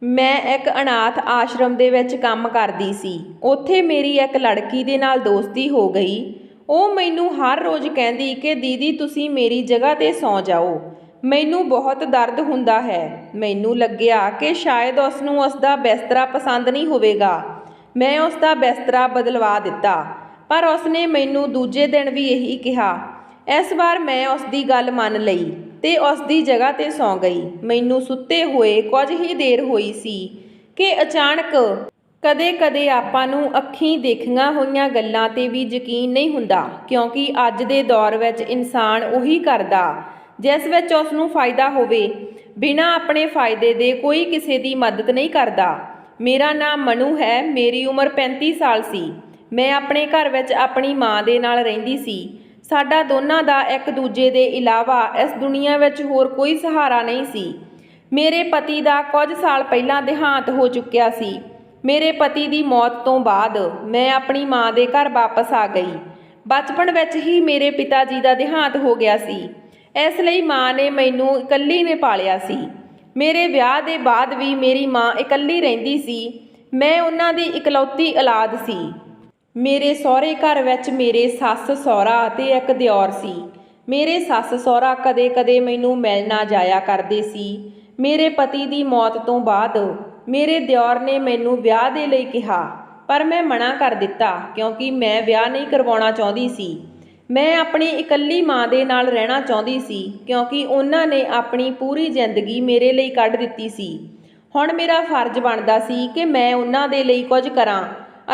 ਮੈਂ ਇੱਕ ਅਨਾਥ ਆਸ਼ਰਮ ਦੇ ਵਿੱਚ ਕੰਮ ਕਰਦੀ ਸੀ। ਉੱਥੇ ਮੇਰੀ ਇੱਕ ਲੜਕੀ ਦੇ ਨਾਲ ਦੋਸਤੀ ਹੋ ਗਈ। ਉਹ ਮੈਨੂੰ ਹਰ ਰੋਜ਼ ਕਹਿੰਦੀ ਕਿ ਦੀਦੀ ਤੁਸੀਂ ਮੇਰੀ ਜਗ੍ਹਾ 'ਤੇ ਸੌਂ ਜਾਓ। ਮੈਨੂੰ ਬਹੁਤ ਦਰਦ ਹੁੰਦਾ ਹੈ। ਮੈਨੂੰ ਲੱਗਿਆ ਕਿ ਸ਼ਾਇਦ ਉਸ ਨੂੰ ਉਸ ਦਾ ਬਿਸਤਰਾ ਪਸੰਦ ਨਹੀਂ ਹੋਵੇਗਾ। ਮੈਂ ਉਸ ਦਾ ਬਿਸਤਰਾ ਬਦਲਵਾ ਦਿੱਤਾ, ਪਰ ਉਸਨੇ ਮੈਨੂੰ ਦੂਜੇ ਦਿਨ ਵੀ ਇਹੀ ਕਿਹਾ। ਇਸ ਵਾਰ ਮੈਂ ਉਸ ਦੀ ਗੱਲ ਮੰਨ ਲਈ ਤੇ ਉਸ ਦੀ ਜਗ੍ਹਾ 'ਤੇ ਸੌਂ ਗਈ। ਮੈਨੂੰ ਸੁੱਤੇ ਹੋਏ ਕੁਝ ਹੀ ਦੇਰ ਹੋਈ ਸੀ ਕਿ ਅਚਾਨਕ ਕਦੇ-ਕਦੇ ਆਪਾਂ ਨੂੰ ਅੱਖੀਂ ਦੇਖੀਆਂ ਹੋਈਆਂ ਗੱਲਾਂ 'ਤੇ ਵੀ ਯਕੀਨ ਨਹੀਂ ਹੁੰਦਾ, ਕਿਉਂਕਿ ਅੱਜ ਦੇ ਦੌਰ ਵਿੱਚ ਇਨਸਾਨ ਉਹੀ ਕਰਦਾ ਜਿਸ ਵਿੱਚ ਉਸ ਨੂੰ ਫਾਇਦਾ ਹੋਵੇ। ਬਿਨਾਂ ਆਪਣੇ ਫਾਇਦੇ ਦੇ ਕੋਈ ਕਿਸੇ ਦੀ ਮਦਦ ਨਹੀਂ ਕਰਦਾ। ਮੇਰਾ ਨਾਮ ਮਨੂ ਹੈ। ਮੇਰੀ ਉਮਰ 35 ਸਾਲ ਸੀ। ਮੈਂ ਆਪਣੇ ਘਰ ਵਿੱਚ ਆਪਣੀ ਮਾਂ ਦੇ ਨਾਲ ਰਹਿੰਦੀ ਸੀ। ਸਾਡਾ ਦੋਨਾਂ ਦਾ ਇੱਕ ਦੂਜੇ ਦੇ ਇਲਾਵਾ ਇਸ ਦੁਨੀਆ ਵਿੱਚ ਹੋਰ ਕੋਈ ਸਹਾਰਾ ਨਹੀਂ ਸੀ। ਮੇਰੇ ਪਤੀ ਦਾ ਕੁਝ ਸਾਲ ਪਹਿਲਾਂ ਦੇਹਾਂਤ ਹੋ ਚੁੱਕਿਆ ਸੀ। ਮੇਰੇ ਪਤੀ ਦੀ ਮੌਤ ਤੋਂ ਬਾਅਦ ਮੈਂ ਆਪਣੀ ਮਾਂ ਦੇ ਘਰ ਵਾਪਸ ਆ ਗਈ। ਬਚਪਨ ਵਿੱਚ ਹੀ ਮੇਰੇ ਪਿਤਾ ਜੀ ਦਾ ਦੇਹਾਂਤ ਹੋ ਗਿਆ ਸੀ, ਇਸ ਲਈ ਮਾਂ ਨੇ ਮੈਨੂੰ ਇਕੱਲੀ ਨੇ ਪਾਲਿਆ ਸੀ। ਮੇਰੇ ਵਿਆਹ ਦੇ ਬਾਅਦ ਵੀ ਮੇਰੀ ਮਾਂ ਇਕੱਲੀ ਰਹਿੰਦੀ ਸੀ। ਮੈਂ ਉਹਨਾਂ ਦੀ ਇਕਲੌਤੀ ਔਲਾਦ ਸੀ। ਮੇਰੇ ਸਹੁਰੇ ਘਰ ਵਿੱਚ ਮੇਰੇ ਸੱਸ ਸਹੁਰਾ ਅਤੇ ਇੱਕ ਦਿਓਰ ਸੀ। ਮੇਰੇ ਸੱਸ ਸਹੁਰਾ ਕਦੇ-ਕਦੇ ਮੈਨੂੰ ਮਿਲਣ ਜਾਇਆ ਕਰਦੇ ਸੀ। ਮੇਰੇ ਪਤੀ ਦੀ ਮੌਤ ਤੋਂ ਬਾਅਦ ਮੇਰੇ ਦਿਓਰ ਨੇ ਮੈਨੂੰ ਵਿਆਹ ਦੇ ਲਈ ਕਿਹਾ, ਪਰ ਮੈਂ ਮਨਾ ਕਰ ਦਿੱਤਾ ਕਿਉਂਕਿ ਮੈਂ ਵਿਆਹ ਨਹੀਂ ਕਰਵਾਉਣਾ ਚਾਹੁੰਦੀ ਸੀ। ਮੈਂ ਆਪਣੀ ਇਕੱਲੀ ਮਾਂ ਦੇ ਨਾਲ ਰਹਿਣਾ ਚਾਹੁੰਦੀ ਸੀ, ਕਿਉਂਕਿ ਉਹਨਾਂ ਨੇ ਆਪਣੀ ਪੂਰੀ ਜ਼ਿੰਦਗੀ ਮੇਰੇ ਲਈ ਕੱਢ ਦਿੱਤੀ ਸੀ। ਹੁਣ ਮੇਰਾ ਫਰਜ਼ ਬਣਦਾ ਸੀ ਕਿ ਮੈਂ ਉਹਨਾਂ ਦੇ ਲਈ ਕੁਝ ਕਰਾਂ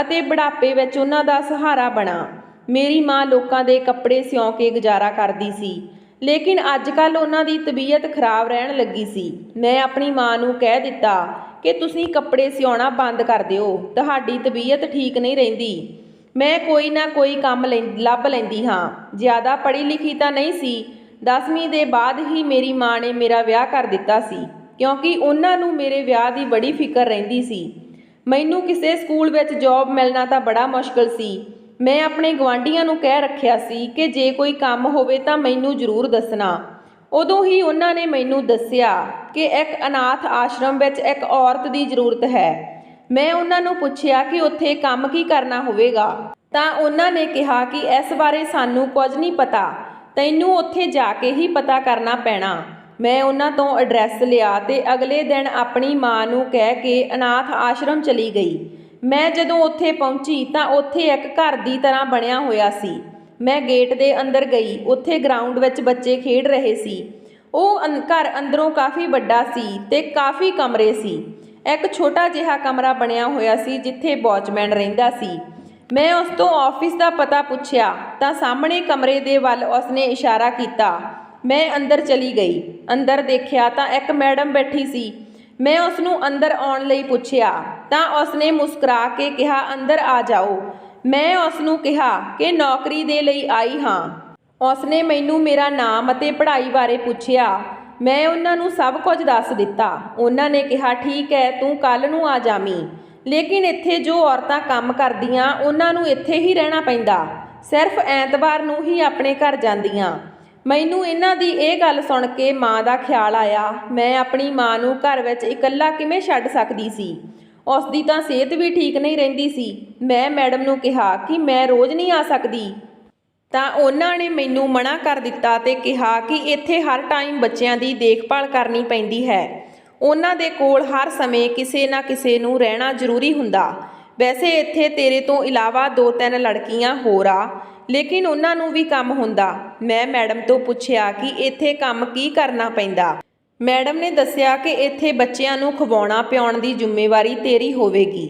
ਅਤੇ ਬੁਢਾਪੇ ਵਿੱਚ ਉਹਨਾਂ ਦਾ ਸਹਾਰਾ ਬਣਾ। ਮੇਰੀ ਮਾਂ ਲੋਕਾਂ ਦੇ ਕੱਪੜੇ ਸਿਉਂ ਕੇ ਗੁਜ਼ਾਰਾ ਕਰਦੀ ਸੀ, ਲੇਕਿਨ ਅੱਜ ਕੱਲ੍ਹ ਉਹਨਾਂ ਦੀ ਤਬੀਅਤ ਖਰਾਬ ਰਹਿਣ ਲੱਗੀ ਸੀ। ਮੈਂ ਆਪਣੀ ਮਾਂ ਨੂੰ ਕਹਿ ਦਿੱਤਾ ਕਿ ਤੁਸੀਂ ਕੱਪੜੇ ਸਿਉਣਾ ਬੰਦ ਕਰ ਦਿਓ, ਤੁਹਾਡੀ ਤਬੀਅਤ ਠੀਕ ਨਹੀਂ ਰਹਿੰਦੀ। ਮੈਂ ਕੋਈ ਨਾ ਕੋਈ ਕੰਮ ਲੱਭ ਲੈਂਦੀ ਹਾਂ। ਜ਼ਿਆਦਾ ਪੜ੍ਹੀ ਲਿਖੀ ਤਾਂ ਨਹੀਂ ਸੀ। 10ਵੀਂ ਦੇ ਬਾਅਦ ਹੀ ਮੇਰੀ ਮਾਂ ਨੇ ਮੇਰਾ ਵਿਆਹ ਕਰ ਦਿੱਤਾ ਸੀ, ਕਿਉਂਕਿ ਉਹਨਾਂ ਨੂੰ ਮੇਰੇ ਵਿਆਹ ਦੀ ਬੜੀ ਫਿਕਰ ਰਹਿੰਦੀ ਸੀ। ਮੈਨੂੰ ਕਿਸੇ ਸਕੂਲ ਵਿੱਚ ਜੌਬ ਮਿਲਣਾ ਤਾਂ ਬੜਾ ਮੁਸ਼ਕਲ ਸੀ। ਮੈਂ ਆਪਣੇ ਗੁਆਂਢੀਆਂ ਨੂੰ ਕਹਿ ਰੱਖਿਆ ਸੀ ਕਿ ਜੇ ਕੋਈ ਕੰਮ ਹੋਵੇ ਤਾਂ ਮੈਨੂੰ ਜ਼ਰੂਰ ਦੱਸਣਾ। ਉਦੋਂ ਹੀ ਉਹਨਾਂ ਨੇ ਮੈਨੂੰ ਦੱਸਿਆ ਕਿ ਇੱਕ ਅਨਾਥ ਆਸ਼ਰਮ ਵਿੱਚ ਇੱਕ ਔਰਤ ਦੀ ਜ਼ਰੂਰਤ ਹੈ। ਮੈਂ ਉਹਨਾਂ ਨੂੰ ਪੁੱਛਿਆ ਕਿ ਉੱਥੇ ਕੰਮ ਕੀ ਕਰਨਾ ਹੋਵੇਗਾ, ਤਾਂ ਉਹਨਾਂ ਨੇ ਕਿਹਾ ਕਿ ਇਸ ਬਾਰੇ ਸਾਨੂੰ ਕੁਝ ਨਹੀਂ ਪਤਾ, ਤੈਨੂੰ ਉੱਥੇ ਜਾ ਕੇ ਹੀ ਪਤਾ ਕਰਨਾ ਪੈਣਾ। ਮੈਂ ਉਹਨਾਂ ਤੋਂ ਐਡਰੈਸ ਲਿਆ ਤੇ ਅਗਲੇ ਦਿਨ ਆਪਣੀ ਮਾਂ ਨੂੰ ਕਹਿ ਕੇ ਅਨਾਥ ਆਸ਼ਰਮ ਚਲੀ ਗਈ। ਮੈਂ ਜਦੋਂ ਉੱਥੇ ਪਹੁੰਚੀ ਤਾਂ ਉੱਥੇ ਇੱਕ ਘਰ ਦੀ ਤਰ੍ਹਾਂ ਬਣਿਆ ਹੋਇਆ ਸੀ। ਮੈਂ ਗੇਟ ਦੇ ਅੰਦਰ ਗਈ। ਉੱਥੇ ਗਰਾਊਂਡ ਵਿੱਚ ਬੱਚੇ ਖੇਡ ਰਹੇ ਸੀ। ਉਹ ਘਰ ਅੰਦਰੋਂ ਕਾਫੀ ਵੱਡਾ ਸੀ ਤੇ ਕਾਫੀ ਕਮਰੇ ਸੀ। ਇੱਕ ਛੋਟਾ ਜਿਹਾ ਕਮਰਾ ਬਣਿਆ ਹੋਇਆ ਸੀ ਜਿੱਥੇ ਵਾਚਮੈਨ ਰਹਿੰਦਾ ਸੀ। ਮੈਂ ਉਸ ਤੋਂ ਆਫਿਸ ਦਾ ਪਤਾ ਪੁੱਛਿਆ ਤਾਂ ਸਾਹਮਣੇ ਕਮਰੇ ਦੇ ਵੱਲ ਉਸਨੇ ਇਸ਼ਾਰਾ ਕੀਤਾ। ਮੈਂ ਅੰਦਰ ਚਲੀ ਗਈ। ਅੰਦਰ ਦੇਖਿਆ ਤਾਂ ਇੱਕ ਮੈਡਮ ਬੈਠੀ ਸੀ। ਮੈਂ ਉਸ ਨੂੰ ਅੰਦਰ ਆਉਣ ਲਈ ਪੁੱਛਿਆ ਤਾਂ ਉਸਨੇ ਮੁਸਕਰਾ ਕੇ ਕਿਹਾ, ਅੰਦਰ ਆ ਜਾਓ। ਮੈਂ ਉਸ ਨੂੰ ਕਿਹਾ ਕਿ ਨੌਕਰੀ ਦੇ ਲਈ ਆਈ ਹਾਂ। ਉਸਨੇ ਮੈਨੂੰ ਮੇਰਾ ਨਾਮ ਅਤੇ ਪੜ੍ਹਾਈ ਬਾਰੇ ਪੁੱਛਿਆ। ਮੈਂ ਉਹਨਾਂ ਨੂੰ ਸਭ ਕੁਝ ਦੱਸ ਦਿੱਤਾ। ਉਹਨਾਂ ਨੇ ਕਿਹਾ, ਠੀਕ ਹੈ, ਤੂੰ ਕੱਲ੍ਹ ਨੂੰ ਆ ਜਾਵੀਂ। ਲੇਕਿਨ ਇੱਥੇ ਜੋ ਔਰਤਾਂ ਕੰਮ ਕਰਦੀਆਂ ਉਹਨਾਂ ਨੂੰ ਇੱਥੇ ਹੀ ਰਹਿਣਾ ਪੈਂਦਾ, ਸਿਰਫ ਐਤਵਾਰ ਨੂੰ ਹੀ ਆਪਣੇ ਘਰ ਜਾਂਦੀਆਂ। ਮੈਨੂੰ ਇਹਨਾਂ ਦੀ ਇਹ ਗੱਲ ਸੁਣ ਕੇ ਮਾਂ ਦਾ ਖਿਆਲ ਆਇਆ। ਮੈਂ ਆਪਣੀ ਮਾਂ ਨੂੰ ਘਰ ਵਿੱਚ ਇਕੱਲਾ ਕਿਵੇਂ ਛੱਡ ਸਕਦੀ ਸੀ? ਉਸ ਦੀ ਤਾਂ ਸਿਹਤ ਵੀ ਠੀਕ ਨਹੀਂ ਰਹਿੰਦੀ ਸੀ। ਮੈਂ ਮੈਡਮ ਨੂੰ ਕਿਹਾ ਕਿ ਮੈਂ ਰੋਜ਼ ਨਹੀਂ ਆ ਸਕਦੀ, ਤਾਂ ਉਹਨਾਂ ਨੇ ਮੈਨੂੰ ਮਨਾ ਕਰ ਦਿੱਤਾ ਤੇ ਕਿਹਾ ਕਿ ਇੱਥੇ ਹਰ ਟਾਈਮ ਬੱਚਿਆਂ ਦੀ ਦੇਖਭਾਲ ਕਰਨੀ ਪੈਂਦੀ ਹੈ। ਉਹਨਾਂ ਦੇ ਕੋਲ ਹਰ ਸਮੇਂ ਕਿਸੇ ਨਾ ਕਿਸੇ ਨੂੰ ਰਹਿਣਾ ਜ਼ਰੂਰੀ ਹੁੰਦਾ। ਵੈਸੇ ਇੱਥੇ ਤੇਰੇ ਤੋਂ ਇਲਾਵਾ 2-3 ਲੜਕੀਆਂ ਹੋਰ ਆ, ਲੇਕਿਨ ਉਹਨਾਂ ਨੂੰ ਵੀ ਕੰਮ ਹੁੰਦਾ। ਮੈਂ ਮੈਡਮ ਤੋਂ ਪੁੱਛਿਆ ਕਿ ਇੱਥੇ ਕੰਮ ਕੀ ਕਰਨਾ ਪੈਂਦਾ। ਮੈਡਮ ਨੇ ਦੱਸਿਆ ਕਿ ਇੱਥੇ ਬੱਚਿਆਂ ਨੂੰ ਖਵਾਉਣਾ ਪਿਆਉਣ ਦੀ ਜ਼ਿੰਮੇਵਾਰੀ ਤੇਰੀ ਹੋਵੇਗੀ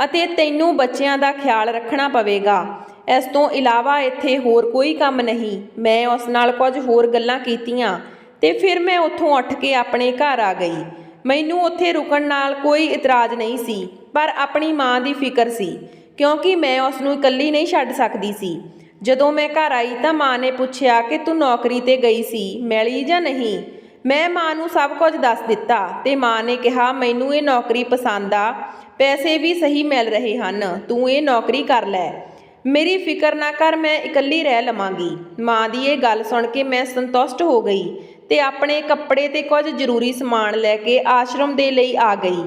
ਅਤੇ ਤੈਨੂੰ ਬੱਚਿਆਂ ਦਾ ਖਿਆਲ ਰੱਖਣਾ ਪਵੇਗਾ। ਇਸ ਤੋਂ ਇਲਾਵਾ ਇੱਥੇ ਹੋਰ ਕੋਈ ਕੰਮ ਨਹੀਂ। ਮੈਂ ਉਸ ਨਾਲ ਕੁਝ ਹੋਰ ਗੱਲਾਂ ਕੀਤੀਆਂ ਤੇ ਫਿਰ ਮੈਂ ਉੱਥੋਂ ਉੱਠ ਕੇ ਆਪਣੇ ਘਰ ਆ ਗਈ। ਮੈਨੂੰ ਉੱਥੇ ਰੁਕਣ ਨਾਲ ਕੋਈ ਇਤਰਾਜ਼ ਨਹੀਂ ਸੀ, ਪਰ ਆਪਣੀ ਮਾਂ ਦੀ ਫਿਕਰ ਸੀ, ਕਿਉਂਕਿ ਮੈਂ ਉਸ ਨੂੰ ਇਕੱਲੀ ਨਹੀਂ ਛੱਡ ਸਕਦੀ ਸੀ। ਜਦੋਂ ਮੈਂ ਘਰ ਆਈ ਤਾਂ ਮਾਂ ਨੇ ਪੁੱਛਿਆ ਕਿ ਤੂੰ ਨੌਕਰੀ ਤੇ ਗਈ ਸੀ, ਮਿਲੀ ਜਾਂ ਨਹੀਂ? ਮੈਂ ਮਾਂ ਨੂੰ ਸਭ ਕੁਝ ਦੱਸ ਦਿੱਤਾ ਤੇ ਮਾਂ ਨੇ ਕਿਹਾ, ਮੈਨੂੰ ਇਹ ਨੌਕਰੀ ਪਸੰਦ ਆ, ਪੈਸੇ ਵੀ ਸਹੀ ਮਿਲ ਰਹੇ ਹਨ, ਤੂੰ ਇਹ ਨੌਕਰੀ ਕਰ ਲੈ। ਮੇਰੀ ਫਿਕਰ ਨਾ ਕਰ, ਮੈਂ ਇਕੱਲੀ ਰਹਿ ਲਵਾਂਗੀ। ਮਾਂ ਦੀ ਇਹ ਗੱਲ ਸੁਣ ਕੇ ਮੈਂ ਸੰਤੁਸ਼ਟ ਹੋ ਗਈ ਤੇ ਆਪਣੇ ਕੱਪੜੇ ਤੇ ਕੁਝ ਜ਼ਰੂਰੀ ਸਮਾਨ ਲੈ ਕੇ ਆਸ਼ਰਮ ਦੇ ਲਈ ਆ ਗਈ।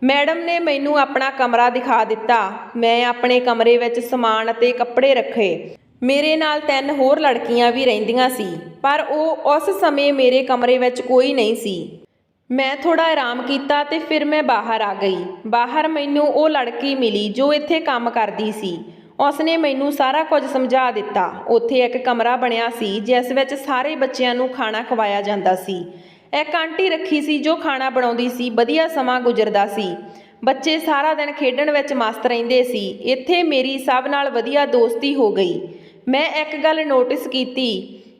ਮੈਡਮ ਨੇ ਮੈਨੂੰ ਆਪਣਾ ਕਮਰਾ ਦਿਖਾ ਦਿੱਤਾ। ਮੈਂ ਆਪਣੇ ਕਮਰੇ ਵਿੱਚ ਸਮਾਨ ਅਤੇ ਕੱਪੜੇ ਰੱਖੇ। ਮੇਰੇ ਨਾਲ 3 ਹੋਰ ਲੜਕੀਆਂ ਵੀ ਰਹਿੰਦੀਆਂ ਸੀ, ਪਰ ਉਸ ਸਮੇਂ ਮੇਰੇ ਕਮਰੇ ਵਿੱਚ ਕੋਈ ਨਹੀਂ ਸੀ। ਮੈਂ ਥੋੜਾ ਆਰਾਮ ਕੀਤਾ ਤੇ ਫਿਰ ਮੈਂ ਬਾਹਰ ਆ ਗਈ। ਬਾਹਰ ਮੈਨੂੰ ਉਹ ਲੜਕੀ ਮਿਲੀ ਜੋ ਇੱਥੇ ਕੰਮ ਕਰਦੀ ਸੀ। ਉਸਨੇ ਮੈਨੂੰ ਸਾਰਾ ਕੁਝ ਸਮਝਾ ਦਿੱਤਾ। ਉੱਥੇ ਇੱਕ ਕਮਰਾ ਬਣਿਆ ਸੀ ਜਿਸ ਵਿੱਚ ਸਾਰੇ ਬੱਚਿਆਂ ਨੂੰ ਖਾਣਾ ਖਵਾਇਆ ਜਾਂਦਾ ਸੀ। ਇੱਕ ਆਂਟੀ ਰੱਖੀ ਸੀ ਜੋ ਖਾਣਾ ਬਣਾਉਂਦੀ ਸੀ। ਵਧੀਆ ਸਮਾਂ ਗੁਜ਼ਰਦਾ ਸੀ। ਬੱਚੇ ਸਾਰਾ ਦਿਨ ਖੇਡਣ ਵਿੱਚ ਮਸਤ ਰਹਿੰਦੇ ਸੀ। ਇੱਥੇ ਮੇਰੀ ਸਭ ਨਾਲ ਵਧੀਆ ਦੋਸਤੀ ਹੋ ਗਈ। ਮੈਂ ਇੱਕ ਗੱਲ ਨੋਟਿਸ ਕੀਤੀ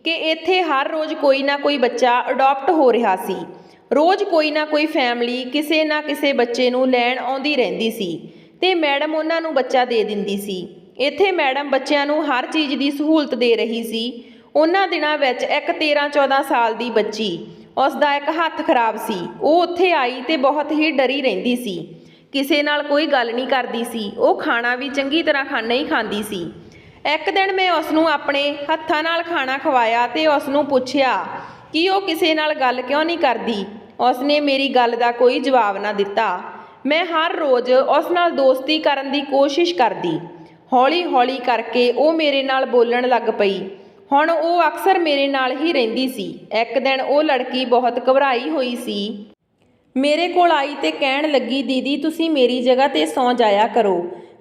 ਕਿ ਇੱਥੇ ਹਰ ਰੋਜ਼ ਕੋਈ ਨਾ ਕੋਈ ਬੱਚਾ ਅਡਾਪਟ ਹੋ ਰਿਹਾ ਸੀ। ਰੋਜ਼ ਕੋਈ ਨਾ ਕੋਈ ਫੈਮਿਲੀ ਕਿਸੇ ਨਾ ਕਿਸੇ ਬੱਚੇ ਨੂੰ ਲੈਣ ਆਉਂਦੀ ਰਹਿੰਦੀ ਸੀ ਤੇ ਮੈਡਮ ਉਹਨਾਂ ਨੂੰ ਬੱਚਾ ਦੇ ਦਿੰਦੀ ਸੀ। ਇੱਥੇ ਮੈਡਮ ਬੱਚਿਆਂ ਨੂੰ ਹਰ ਚੀਜ਼ ਦੀ ਸਹੂਲਤ ਦੇ ਰਹੀ ਸੀ। ਉਹਨਾਂ ਦਿਨਾਂ ਵਿੱਚ ਇੱਕ 13-14 ਸਾਲ ਦੀ ਬੱਚੀ, ਉਸ ਦਾ ਇੱਕ ਹੱਥ ਖਰਾਬ ਸੀ। ਉਹ ਉੱਥੇ ਆਈ ਤੇ ਬਹੁਤ ਹੀ ਡਰੀ ਰਹਿੰਦੀ ਸੀ। ਕਿਸੇ ਨਾਲ ਕੋਈ ਗੱਲ ਨਹੀਂ ਕਰਦੀ ਸੀ। ਉਹ ਖਾਣਾ ਵੀ ਚੰਗੀ ਤਰ੍ਹਾਂ ਨਹੀਂ ਖਾਂਦੀ ਸੀ। ਇੱਕ ਦਿਨ ਮੈਂ ਉਸ ਨੂੰ ਆਪਣੇ ਹੱਥਾਂ ਨਾਲ ਖਾਣਾ ਖਵਾਇਆ ਤੇ ਉਸ ਨੂੰ ਪੁੱਛਿਆ ਕਿ ਉਹ ਕਿਸੇ ਨਾਲ ਗੱਲ ਕਿਉਂ ਨਹੀਂ ਕਰਦੀ। ਉਸਨੇ ਮੇਰੀ ਗੱਲ ਦਾ ਕੋਈ ਜਵਾਬ ਨਾ ਦਿੱਤਾ। ਮੈਂ ਹਰ ਰੋਜ਼ ਉਸ ਨਾਲ ਦੋਸਤੀ ਕਰਨ ਦੀ ਕੋਸ਼ਿਸ਼ ਕਰਦੀ। ਹੌਲੀ-ਹੌਲੀ ਕਰਕੇ ਉਹ ਮੇਰੇ ਨਾਲ ਬੋਲਣ ਲੱਗ ਪਈ। ਹੁਣ ਉਹ ਅਕਸਰ ਮੇਰੇ ਨਾਲ ਹੀ ਰਹਿੰਦੀ ਸੀ। ਇੱਕ ਦਿਨ ਉਹ ਲੜਕੀ ਬਹੁਤ ਘਬਰਾਈ ਹੋਈ ਸੀ। ਮੇਰੇ ਕੋਲ ਆਈ ਤੇ ਕਹਿਣ ਲੱਗੀ, ਦੀਦੀ ਤੁਸੀਂ ਮੇਰੀ ਜਗ੍ਹਾ ਤੇ ਸੌਂ ਜਾਇਆ ਕਰੋ।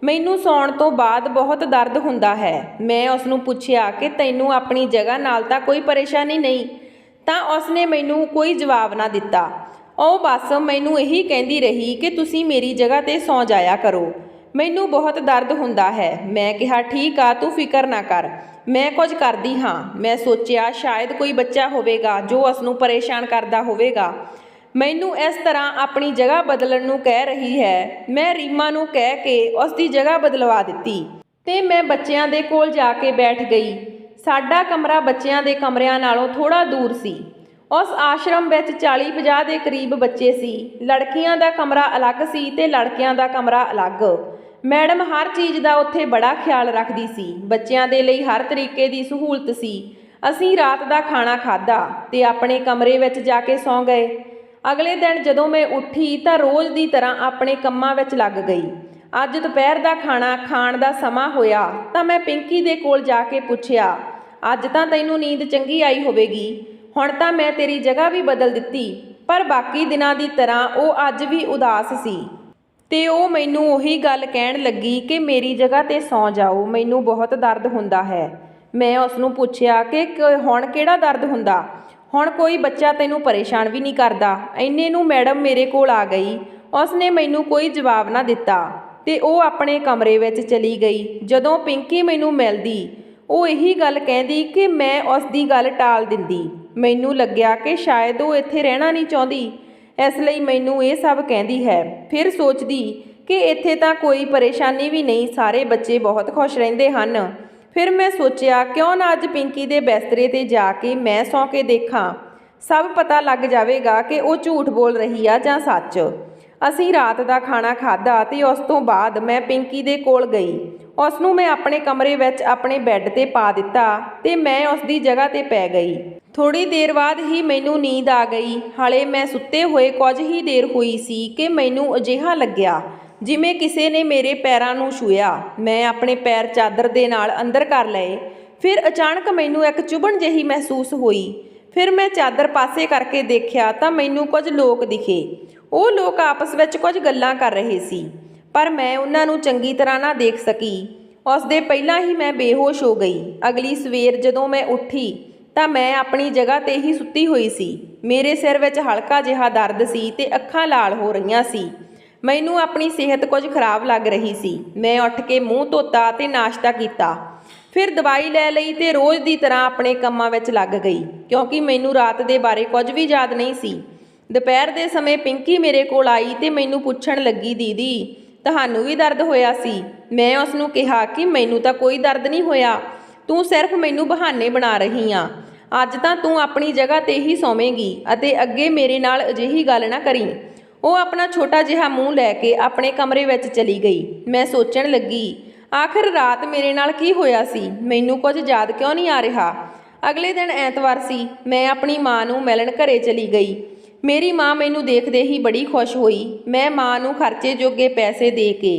ਮੈਨੂੰ ਸੌਣ ਤੋਂ ਬਾਅਦ ਬਹੁਤ ਦਰਦ ਹੁੰਦਾ ਹੈ। ਮੈਂ ਉਸ ਨੂੰ ਪੁੱਛਿਆ ਕਿ ਤੈਨੂੰ ਆਪਣੀ ਜਗ੍ਹਾ ਨਾਲ ਤਾਂ ਕੋਈ ਪਰੇਸ਼ਾਨੀ ਨਹੀਂ? ਤਾਂ ਉਸਨੇ ਮੈਨੂੰ ਕੋਈ ਜਵਾਬ ਨਾ ਦਿੱਤਾ। ਉਹ ਬਸ ਮੈਨੂੰ ਇਹੀ ਕਹਿੰਦੀ ਰਹੀ ਕਿ ਤੁਸੀਂ ਮੇਰੀ ਜਗ੍ਹਾ ਤੇ ਸੌਂ ਜਾਇਆ ਕਰੋ। ਮੈਨੂੰ ਬਹੁਤ ਦਰਦ ਹੁੰਦਾ ਹੈ। ਮੈਂ ਕਿਹਾ ਠੀਕ ਆ, ਤੂੰ ਫਿਕਰ ਨਾ ਕਰ, ਮੈਂ ਕੁਝ ਕਰਦੀ ਹਾਂ। ਮੈਂ ਸੋਚਿਆ ਸ਼ਾਇਦ ਕੋਈ ਬੱਚਾ ਹੋਵੇਗਾ ਜੋ ਉਸ ਨੂੰ ਪਰੇਸ਼ਾਨ ਕਰਦਾ ਹੋਵੇਗਾ। ਮੈਨੂੰ ਇਸ ਤਰ੍ਹਾਂ ਆਪਣੀ ਜਗ੍ਹਾ ਬਦਲਣ ਨੂੰ ਕਹਿ ਰਹੀ ਹੈ। ਮੈਂ ਰੀਮਾ ਨੂੰ ਕਹਿ ਕੇ ਉਸ ਦੀ ਜਗ੍ਹਾ ਬਦਲਵਾ ਦਿੱਤੀ ਤੇ ਮੈਂ ਬੱਚਿਆਂ ਦੇ ਕੋਲ ਜਾ ਕੇ ਬੈਠ ਗਈ। ਸਾਡਾ ਕਮਰਾ ਬੱਚਿਆਂ ਦੇ ਕਮਰਿਆਂ ਨਾਲੋਂ ਥੋੜਾ ਦੂਰ ਸੀ। ਉਸ ਆਸ਼ਰਮ ਵਿੱਚ 40-50 ਦੇ ਕਰੀਬ ਬੱਚੇ ਸੀ। ਲੜਕੀਆਂ ਦਾ ਕਮਰਾ ਅਲੱਗ ਸੀ ਤੇ ਲੜਕਿਆਂ ਦਾ ਕਮਰਾ ਅਲੱਗ। ਮੈਡਮ ਹਰ ਚੀਜ਼ ਦਾ ਉੱਥੇ ਬੜਾ ਖਿਆਲ ਰੱਖਦੀ ਸੀ। ਬੱਚਿਆਂ ਦੇ ਲਈ ਹਰ ਤਰੀਕੇ ਦੀ ਸਹੂਲਤ ਸੀ। ਅਸੀਂ ਰਾਤ ਦਾ ਖਾਣਾ ਖਾਧਾ ਤੇ ਆਪਣੇ ਕਮਰੇ ਵਿੱਚ ਜਾ ਕੇ ਸੌਂ ਗਏ। ਅਗਲੇ ਦਿਨ ਜਦੋਂ ਮੈਂ ਉੱਠੀ ਤਾਂ ਰੋਜ਼ ਦੀ ਤਰ੍ਹਾਂ ਆਪਣੇ ਕੰਮਾਂ ਵਿੱਚ ਲੱਗ ਗਈ। ਅੱਜ ਦੁਪਹਿਰ ਦਾ ਖਾਣਾ ਖਾਣ ਦਾ ਸਮਾਂ ਹੋਇਆ ਤਾਂ ਮੈਂ ਪਿੰਕੀ ਦੇ ਕੋਲ ਜਾ ਕੇ ਪੁੱਛਿਆ, ਅੱਜ ਤਾਂ ਤੈਨੂੰ ਨੀਂਦ ਚੰਗੀ ਆਈ ਹੋਵੇਗੀ। ਹੁਣ ਤਾਂ ਮੈਂ ਤੇਰੀ ਜਗ੍ਹਾ ਵੀ ਬਦਲ ਦਿੱਤੀ। ਪਰ ਬਾਕੀ ਦਿਨਾਂ ਦੀ ਤਰ੍ਹਾਂ ਉਹ ਅੱਜ ਵੀ ਉਦਾਸ ਸੀ ਤੇ ਉਹ ਮੈਨੂੰ ਉਹੀ ਗੱਲ ਕਹਿਣ ਲੱਗੀ ਕਿ ਮੇਰੀ ਜਗ੍ਹਾ ਤੇ ਸੌਂ ਜਾਓ, ਮੈਨੂੰ ਬਹੁਤ ਦਰਦ ਹੁੰਦਾ ਹੈ। ਮੈਂ ਉਸ ਨੂੰ ਪੁੱਛਿਆ ਕਿ ਹੁਣ ਕਿਹੜਾ ਦਰਦ ਹੁੰਦਾ? ਹੁਣ ਕੋਈ ਬੱਚਾ ਤੈਨੂੰ ਪਰੇਸ਼ਾਨ ਵੀ ਨਹੀਂ ਕਰਦਾ। ਇੰਨੇ ਨੂੰ ਮੈਡਮ ਮੇਰੇ ਕੋਲ ਆ ਗਈ। ਉਸਨੇ ਮੈਨੂੰ ਕੋਈ ਜਵਾਬ ਨਾ ਦਿੱਤਾ ਤੇ ਉਹ ਆਪਣੇ ਕਮਰੇ ਵਿੱਚ ਚਲੀ ਗਈ। ਜਦੋਂ ਪਿੰਕੀ ਮੈਨੂੰ ਮਿਲਦੀ, ਉਹ ਇਹੀ ਗੱਲ ਕਹਿੰਦੀ ਕਿ ਮੈਂ ਉਸ ਦੀ ਗੱਲ ਟਾਲ ਦਿੰਦੀ। ਮੈਨੂੰ ਲੱਗਿਆ ਕਿ ਸ਼ਾਇਦ ਉਹ ਇੱਥੇ ਰਹਿਣਾ ਨਹੀਂ ਚਾਹੁੰਦੀ, ਇਸ ਲਈ ਮੈਨੂੰ ਇਹ ਸਭ ਕਹਿੰਦੀ ਹੈ। ਫਿਰ ਸੋਚਦੀ ਕਿ ਇੱਥੇ ਤਾਂ ਕੋਈ ਪਰੇਸ਼ਾਨੀ ਵੀ ਨਹੀਂ, ਸਾਰੇ ਬੱਚੇ ਬਹੁਤ ਖੁਸ਼ ਰਹਿੰਦੇ ਹਨ। ਫਿਰ ਮੈਂ ਸੋਚਿਆ ਕਿਉਂ ਨਾ ਅੱਜ ਪਿੰਕੀ ਦੇ ਬਿਸਤਰੇ ਤੇ ਜਾ ਕੇ ਮੈਂ ਸੌਂ ਕੇ ਦੇਖਾਂ। ਸਭ ਪਤਾ ਲੱਗ ਜਾਵੇਗਾ ਕਿ ਉਹ ਝੂਠ ਬੋਲ ਰਹੀ ਆ ਜਾਂ ਸੱਚ। ਅਸੀਂ ਰਾਤ ਦਾ ਖਾਣਾ ਖਾਧਾ ਤੇ ਉਸ ਤੋਂ ਬਾਅਦ ਮੈਂ ਪਿੰਕੀ ਦੇ ਕੋਲ ਗਈ। ਉਸ ਨੂੰ ਮੈਂ ਆਪਣੇ ਕਮਰੇ ਵਿੱਚ ਆਪਣੇ ਬੈੱਡ ਤੇ ਪਾ ਦਿੱਤਾ ਤੇ ਮੈਂ ਉਸ ਦੀ ਜਗ੍ਹਾ ਤੇ ਪੈ ਗਈ। ਥੋੜੀ ਦੇਰ ਬਾਅਦ ਹੀ ਮੈਨੂੰ ਨੀਂਦ ਆ ਗਈ। ਹਾਲੇ ਮੈਂ ਸੁੱਤੇ ਹੋਏ ਕੁਝ ਹੀ ਦੇਰ ਹੋਈ ਸੀ ਕਿ ਮੈਨੂੰ ਅਜਿਹਾ ਲੱਗਿਆ ਜਿਵੇਂ ਕਿਸੇ ਨੇ ਮੇਰੇ ਪੈਰਾਂ ਨੂੰ ਛੂਹਿਆ। ਮੈਂ ਆਪਣੇ ਪੈਰ ਚਾਦਰ ਦੇ ਨਾਲ ਅੰਦਰ ਕਰ ਲਏ। ਫਿਰ ਅਚਾਨਕ ਮੈਨੂੰ ਇੱਕ ਚੁਭਣ ਜਿਹੀ ਮਹਿਸੂਸ ਹੋਈ। ਫਿਰ ਮੈਂ ਚਾਦਰ ਪਾਸੇ ਕਰਕੇ ਦੇਖਿਆ ਤਾਂ ਮੈਨੂੰ ਕੁਝ ਲੋਕ ਦਿਖੇ। ਉਹ ਲੋਕ ਆਪਸ ਵਿੱਚ ਕੁਝ ਗੱਲਾਂ ਕਰ ਰਹੇ ਸੀ, ਪਰ ਮੈਂ ਉਹਨਾਂ ਨੂੰ ਚੰਗੀ ਤਰ੍ਹਾਂ ਨਾ ਦੇਖ ਸਕੀ। ਉਸ ਦੇ ਪਹਿਲਾਂ ਹੀ ਮੈਂ ਬੇਹੋਸ਼ ਹੋ ਗਈ। ਅਗਲੀ ਸਵੇਰ ਜਦੋਂ ਮੈਂ ਉੱਠੀ ਤਾਂ ਮੈਂ ਆਪਣੀ ਜਗ੍ਹਾ ਤੇ ਹੀ ਸੁੱਤੀ ਹੋਈ ਸੀ। ਮੇਰੇ ਸਿਰ ਵਿੱਚ ਹਲਕਾ ਜਿਹਾ ਦਰਦ ਸੀ ਤੇ ਅੱਖਾਂ ਲਾਲ ਹੋ ਰਹੀਆਂ ਸੀ। ਮੈਨੂੰ ਆਪਣੀ ਸਿਹਤ ਕੁਝ ਖਰਾਬ ਲੱਗ ਰਹੀ ਸੀ। ਮੈਂ ਉੱਠ ਕੇ ਮੂੰਹ ਧੋਤਾ ਤੇ ਨਾਸ਼ਤਾ ਕੀਤਾ। ਫਿਰ ਦਵਾਈ ਲੈ ਲਈ ਤੇ ਰੋਜ਼ ਦੀ ਤਰ੍ਹਾਂ ਆਪਣੇ ਕੰਮਾਂ ਵਿੱਚ ਲੱਗ ਗਈ, ਕਿਉਂਕਿ ਮੈਨੂੰ ਰਾਤ ਦੇ ਬਾਰੇ ਕੁਝ ਵੀ ਯਾਦ ਨਹੀਂ ਸੀ। ਦੁਪਹਿਰ ਦੇ ਸਮੇਂ ਪਿੰਕੀ ਮੇਰੇ ਕੋਲ ਆਈ ਤੇ ਮੈਨੂੰ ਪੁੱਛਣ ਲੱਗੀ, ਦੀਦੀ ਤੁਹਾਨੂੰ ਵੀ ਦਰਦ ਹੋਇਆ ਸੀ? ਮੈਂ ਉਸ ਨੂੰ ਕਿਹਾ ਕਿ ਮੈਨੂੰ ਤਾਂ ਕੋਈ ਦਰਦ ਨਹੀਂ ਹੋਇਆ, ਤੂੰ ਸਿਰਫ ਮੈਨੂੰ ਬਹਾਨੇ ਬਣਾ ਰਹੀ ਆਂ। ਅੱਜ ਤਾਂ ਤੂੰ ਆਪਣੀ ਜਗ੍ਹਾ ਤੇ ਹੀ ਸੌਵੇਂਗੀ ਅਤੇ ਅੱਗੇ ਮੇਰੇ ਨਾਲ ਅਜਿਹੀ ਗੱਲ ਨਾ ਕਰੀਂ। ਉਹ ਆਪਣਾ ਛੋਟਾ ਜਿਹਾ ਮੂੰਹ ਲੈ ਕੇ ਆਪਣੇ ਕਮਰੇ ਵਿੱਚ ਚਲੀ ਗਈ। ਮੈਂ ਸੋਚਣ ਲੱਗੀ, ਆਖਿਰ ਰਾਤ ਮੇਰੇ ਨਾਲ ਕੀ ਹੋਇਆ ਸੀ? ਮੈਨੂੰ ਕੁਝ ਯਾਦ ਕਿਉਂ ਨਹੀਂ ਆ ਰਿਹਾ? ਅਗਲੇ ਦਿਨ ਐਤਵਾਰ ਸੀ। ਮੈਂ ਆਪਣੀ ਮਾਂ ਨੂੰ ਮਿਲਣ ਘਰੇ ਚਲੀ ਗਈ। ਮੇਰੀ ਮਾਂ ਮੈਨੂੰ ਦੇਖਦੇ ਹੀ ਬੜੀ ਖੁਸ਼ ਹੋਈ। ਮੈਂ ਮਾਂ ਨੂੰ ਖਰਚੇ ਜੋਗੇ ਪੈਸੇ ਦੇ ਕੇ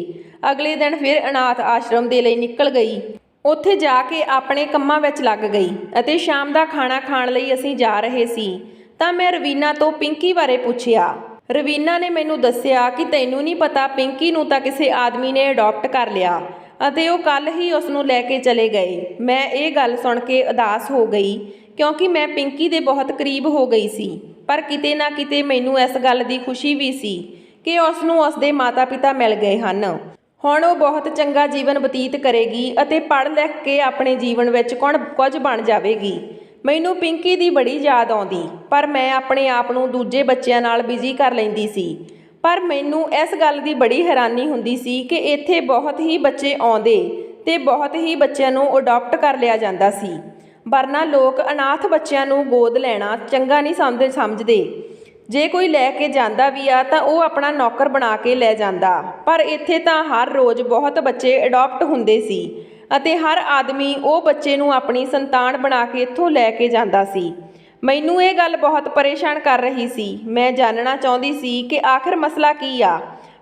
ਅਗਲੇ ਦਿਨ ਫਿਰ ਅਨਾਥ ਆਸ਼ਰਮ ਦੇ ਲਈ ਨਿਕਲ ਗਈ। ਉੱਥੇ ਜਾ ਕੇ ਆਪਣੇ ਕੰਮਾਂ ਵਿੱਚ ਲੱਗ ਗਈ ਅਤੇ ਸ਼ਾਮ ਦਾ ਖਾਣਾ ਖਾਣ ਲਈ ਅਸੀਂ ਜਾ ਰਹੇ ਸੀ ਤਾਂ ਮੈਂ ਰਵੀਨਾ ਤੋਂ ਪਿੰਕੀ ਬਾਰੇ ਪੁੱਛਿਆ। ਰਵੀਨਾ ਨੇ ਮੈਨੂੰ ਦੱਸਿਆ ਕਿ ਤੈਨੂੰ ਨਹੀਂ ਪਤਾ, ਪਿੰਕੀ ਨੂੰ ਤਾਂ ਕਿਸੇ ਆਦਮੀ ਨੇ ਅਡਾਪਟ ਕਰ ਲਿਆ ਅਤੇ ਉਹ ਕੱਲ੍ਹ ਹੀ ਉਸ ਨੂੰ ਲੈ ਕੇ ਚਲੇ ਗਏ। ਮੈਂ ਇਹ ਗੱਲ ਸੁਣ ਕੇ ਉਦਾਸ ਹੋ ਗਈ ਕਿਉਂਕਿ ਮੈਂ ਪਿੰਕੀ ਦੇ ਬਹੁਤ ਕਰੀਬ ਹੋ ਗਈ ਸੀ, ਪਰ ਕਿਤੇ ਨਾ ਕਿਤੇ ਮੈਨੂੰ ਇਸ ਗੱਲ ਦੀ ਖੁਸ਼ੀ ਵੀ ਸੀ ਕਿ ਉਸ ਨੂੰ ਉਸ ਦੇ ਮਾਤਾ-ਪਿਤਾ ਮਿਲ ਗਏ ਹਨ। ਹੁਣ ਉਹ ਬਹੁਤ ਚੰਗਾ ਜੀਵਨ ਬਤੀਤ ਕਰੇਗੀ ਅਤੇ ਪੜ੍ਹ ਲਿਖ ਕੇ ਆਪਣੇ ਜੀਵਨ ਵਿੱਚ ਕੁਝ ਬਣ ਜਾਵੇਗੀ। ਮੈਨੂੰ ਪਿੰਕੀ ਦੀ ਬੜੀ ਯਾਦ ਆਉਂਦੀ, ਪਰ ਮੈਂ ਆਪਣੇ ਆਪ ਨੂੰ ਦੂਜੇ ਬੱਚਿਆਂ ਨਾਲ ਬਿਜ਼ੀ ਕਰ ਲੈਂਦੀ ਸੀ। ਪਰ ਮੈਨੂੰ ਇਸ ਗੱਲ ਦੀ ਬੜੀ ਹੈਰਾਨੀ ਹੁੰਦੀ ਸੀ ਕਿ ਇੱਥੇ ਬਹੁਤ ਹੀ ਬੱਚੇ ਆਉਂਦੇ ਤੇ ਬਹੁਤ ਹੀ ਬੱਚਿਆਂ ਨੂੰ ਅਡਾਪਟ ਕਰ ਲਿਆ ਜਾਂਦਾ ਸੀ, ਵਰਨਾ ਲੋਕ ਅਨਾਥ ਬੱਚਿਆਂ ਨੂੰ ਗੋਦ ਲੈਣਾ ਚੰਗਾ ਨਹੀਂ ਸਮਝਦੇ। ਜੇ ਕੋਈ ਲੈ ਕੇ ਜਾਂਦਾ ਵੀ ਆ ਤਾਂ ਉਹ ਆਪਣਾ ਨੌਕਰ ਬਣਾ ਕੇ ਲੈ ਜਾਂਦਾ, ਪਰ ਇੱਥੇ ਤਾਂ ਹਰ ਰੋਜ਼ ਬਹੁਤ ਬੱਚੇ ਅਡਾਪਟ ਹੁੰਦੇ ਸੀ ਅਤੇ ਹਰ ਆਦਮੀ ਉਹ ਬੱਚੇ ਨੂੰ ਆਪਣੀ ਸੰਤਾਨ ਬਣਾ ਕੇ ਇੱਥੋਂ ਲੈ ਕੇ ਜਾਂਦਾ ਸੀ। ਮੈਨੂੰ ਇਹ ਗੱਲ ਬਹੁਤ ਪਰੇਸ਼ਾਨ ਕਰ ਰਹੀ ਸੀ। ਮੈਂ ਜਾਣਨਾ ਚਾਹੁੰਦੀ ਸੀ ਕਿ ਆਖਿਰ ਮਸਲਾ ਕੀ ਆ,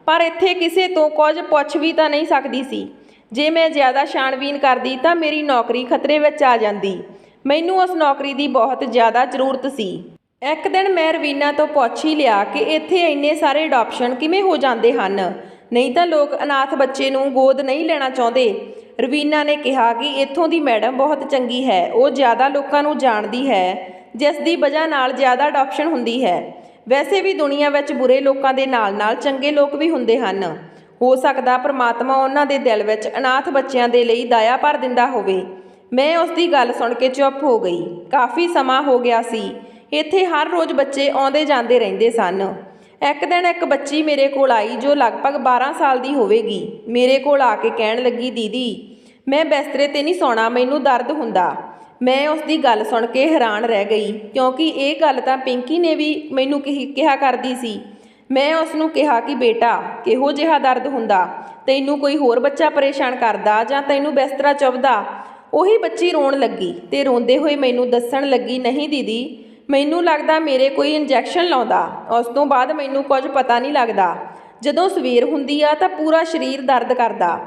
ਪਰ ਇੱਥੇ ਕਿਸੇ ਤੋਂ ਕੁਝ ਪੁੱਛ ਵੀ ਤਾਂ ਨਹੀਂ ਸਕਦੀ ਸੀ। ਜੇ ਮੈਂ ਜ਼ਿਆਦਾ ਛਾਣਬੀਨ ਕਰਦੀ ਤਾਂ ਮੇਰੀ ਨੌਕਰੀ ਖਤਰੇ ਵਿੱਚ ਆ ਜਾਂਦੀ। ਮੈਨੂੰ ਉਸ ਨੌਕਰੀ ਦੀ ਬਹੁਤ ਜ਼ਿਆਦਾ ਜ਼ਰੂਰਤ ਸੀ। ਇੱਕ ਦਿਨ ਮੈਂ ਰਵੀਨਾ ਤੋਂ ਪੁੱਛ ਹੀ ਲਿਆ ਕਿ ਇੱਥੇ ਇੰਨੇ ਸਾਰੇ ਅਡਾਪਸ਼ਨ ਕਿਵੇਂ ਹੋ ਜਾਂਦੇ ਹਨ, ਨਹੀਂ ਤਾਂ ਲੋਕ ਅਨਾਥ ਬੱਚੇ ਨੂੰ ਗੋਦ ਨਹੀਂ ਲੈਣਾ ਚਾਹੁੰਦੇ। ਰਵੀਨਾ ਨੇ ਕਿਹਾ ਕਿ ਇੱਥੋਂ ਦੀ ਮੈਡਮ ਬਹੁਤ ਚੰਗੀ ਹੈ, ਉਹ ਜ਼ਿਆਦਾ ਲੋਕਾਂ ਨੂੰ ਜਾਣਦੀ ਹੈ, ਜਿਸ ਦੀ ਵਜ੍ਹਾ ਨਾਲ ਜ਼ਿਆਦਾ ਅਡਾਪਸ਼ਨ ਹੁੰਦੀ ਹੈ। ਵੈਸੇ ਵੀ ਦੁਨੀਆ ਵਿੱਚ ਬੁਰੇ ਲੋਕਾਂ ਦੇ ਨਾਲ-ਨਾਲ ਚੰਗੇ ਲੋਕ ਵੀ ਹੁੰਦੇ ਹਨ। ਹੋ ਸਕਦਾ ਪ੍ਰਮਾਤਮਾ ਉਹਨਾਂ ਦੇ ਦਿਲ ਵਿੱਚ ਅਨਾਥ ਬੱਚਿਆਂ ਦੇ ਲਈ ਦਇਆ ਭਰ ਦਿੰਦਾ ਹੋਵੇ। ਮੈਂ ਉਸ ਦੀ ਗੱਲ ਸੁਣ ਕੇ ਚੁੱਪ ਹੋ ਗਈ। ਕਾਫੀ ਸਮਾਂ ਹੋ ਗਿਆ ਸੀ। ਇੱਥੇ ਹਰ ਰੋਜ਼ ਬੱਚੇ ਆਉਂਦੇ ਜਾਂਦੇ ਰਹਿੰਦੇ ਸਨ। ਇੱਕ ਦਿਨ ਇੱਕ ਬੱਚੀ ਮੇਰੇ ਕੋਲ ਆਈ ਜੋ ਲਗਭਗ 12 ਸਾਲ ਦੀ ਹੋਵੇਗੀ। ਮੇਰੇ ਕੋਲ ਆ ਕੇ ਕਹਿਣ ਲੱਗੀ, ਦੀਦੀ ਮੈਂ ਬਿਸਤਰੇ 'ਤੇ ਨਹੀਂ ਸੌਣਾ, ਮੈਨੂੰ ਦਰਦ ਹੁੰਦਾ। ਮੈਂ ਉਸ ਦੀ ਗੱਲ ਸੁਣ ਕੇ ਹੈਰਾਨ ਰਹਿ ਗਈ ਕਿਉਂਕਿ ਇਹ ਗੱਲ ਤਾਂ ਪਿੰਕੀ ਨੇ ਵੀ ਮੈਨੂੰ ਕਿਹਾ ਕਰਦੀ ਸੀ। ਮੈਂ ਉਸ ਨੂੰ ਕਿਹਾ ਕਿ ਬੇਟਾ ਕਿਹੋ ਜਿਹਾ ਦਰਦ ਹੁੰਦਾ, ਤੈਨੂੰ ਕੋਈ ਹੋਰ ਬੱਚਾ ਪਰੇਸ਼ਾਨ ਕਰਦਾ ਜਾਂ ਤੈਨੂੰ ਬਿਸਤਰਾ ਚੁੱਭਦਾ? ਉਹੀ ਬੱਚੀ ਰੋਣ ਲੱਗੀ ਤੇ ਰੋਂਦੇ ਹੋਏ ਮੈਨੂੰ ਦੱਸਣ ਲੱਗੀ, ਨਹੀਂ ਦੀਦੀ ਮੈਨੂੰ ਲੱਗਦਾ ਮੇਰੇ ਕੋਈ ਇੰਜੈਕਸ਼ਨ ਲਾਉਂਦਾ, ਉਸ ਤੋਂ ਬਾਅਦ ਮੈਨੂੰ ਕੁਝ ਪਤਾ ਨਹੀਂ ਲੱਗਦਾ। ਜਦੋਂ ਸਵੇਰ ਹੁੰਦੀ ਆ ਤਾਂ ਪੂਰਾ ਸਰੀਰ ਦਰਦ ਕਰਦਾ।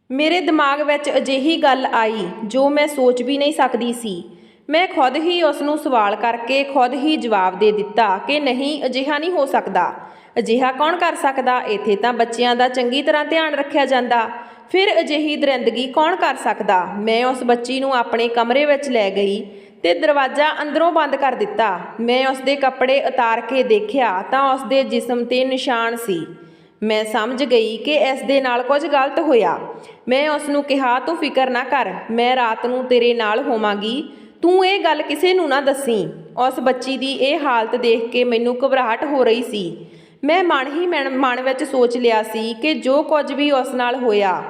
ਮੇਰੇ ਦਿਮਾਗ ਵਿੱਚ ਅਜਿਹੀ ਗੱਲ ਆਈ ਜੋ ਮੈਂ ਸੋਚ ਵੀ ਨਹੀਂ ਸਕਦੀ ਸੀ। ਮੈਂ ਖੁਦ ਹੀ ਉਸ ਨੂੰ ਸਵਾਲ ਕਰਕੇ ਖੁਦ ਹੀ ਜਵਾਬ ਦੇ ਦਿੱਤਾ ਕਿ ਨਹੀਂ, ਅਜਿਹਾ ਨਹੀਂ ਹੋ ਸਕਦਾ। ਅਜਿਹਾ ਕੌਣ ਕਰ ਸਕਦਾ? ਇੱਥੇ ਤਾਂ ਬੱਚਿਆਂ ਦਾ ਚੰਗੀ ਤਰ੍ਹਾਂ ਧਿਆਨ ਰੱਖਿਆ ਜਾਂਦਾ, ਫਿਰ ਅਜਿਹੀ ਦਰਿੰਦਗੀ ਕੌਣ ਕਰ ਸਕਦਾ? ਮੈਂ ਉਸ ਬੱਚੀ ਨੂੰ ਆਪਣੇ ਕਮਰੇ ਵਿੱਚ ਲੈ ਗਈ ਤੇ ਦਰਵਾਜ਼ਾ ਅੰਦਰੋਂ ਬੰਦ ਕਰ ਦਿੱਤਾ। ਮੈਂ ਉਸ ਦੇ ਕੱਪੜੇ ਉਤਾਰ ਕੇ ਦੇਖਿਆ ਤਾਂ ਉਸ ਦੇ ਜਿਸਮ 'ਤੇ ਨਿਸ਼ਾਨ ਸੀ। ਮੈਂ ਸਮਝ ਗਈ ਕਿ ਇਸ ਦੇ ਨਾਲ ਕੁਝ ਗਲਤ ਹੋਇਆ। ਮੈਂ ਉਸ ਨੂੰ ਕਿਹਾ, ਤੂੰ ਫਿਕਰ ਨਾ ਕਰ, ਮੈਂ ਰਾਤ ਨੂੰ ਤੇਰੇ ਨਾਲ ਹੋਵਾਂਗੀ, ਤੂੰ ਇਹ ਗੱਲ ਕਿਸੇ ਨੂੰ ਨਾ ਦੱਸੀ। ਉਸ ਬੱਚੀ ਦੀ ਇਹ ਹਾਲਤ ਦੇਖ ਕੇ ਮੈਨੂੰ ਘਬਰਾਹਟ ਹੋ ਰਹੀ ਸੀ। ਮੈਂ ਮਨ ਵਿੱਚ ਸੋਚ ਲਿਆ ਸੀ ਕਿ ਜੋ ਕੁਝ ਵੀ ਉਸ ਨਾਲ ਹੋਇਆ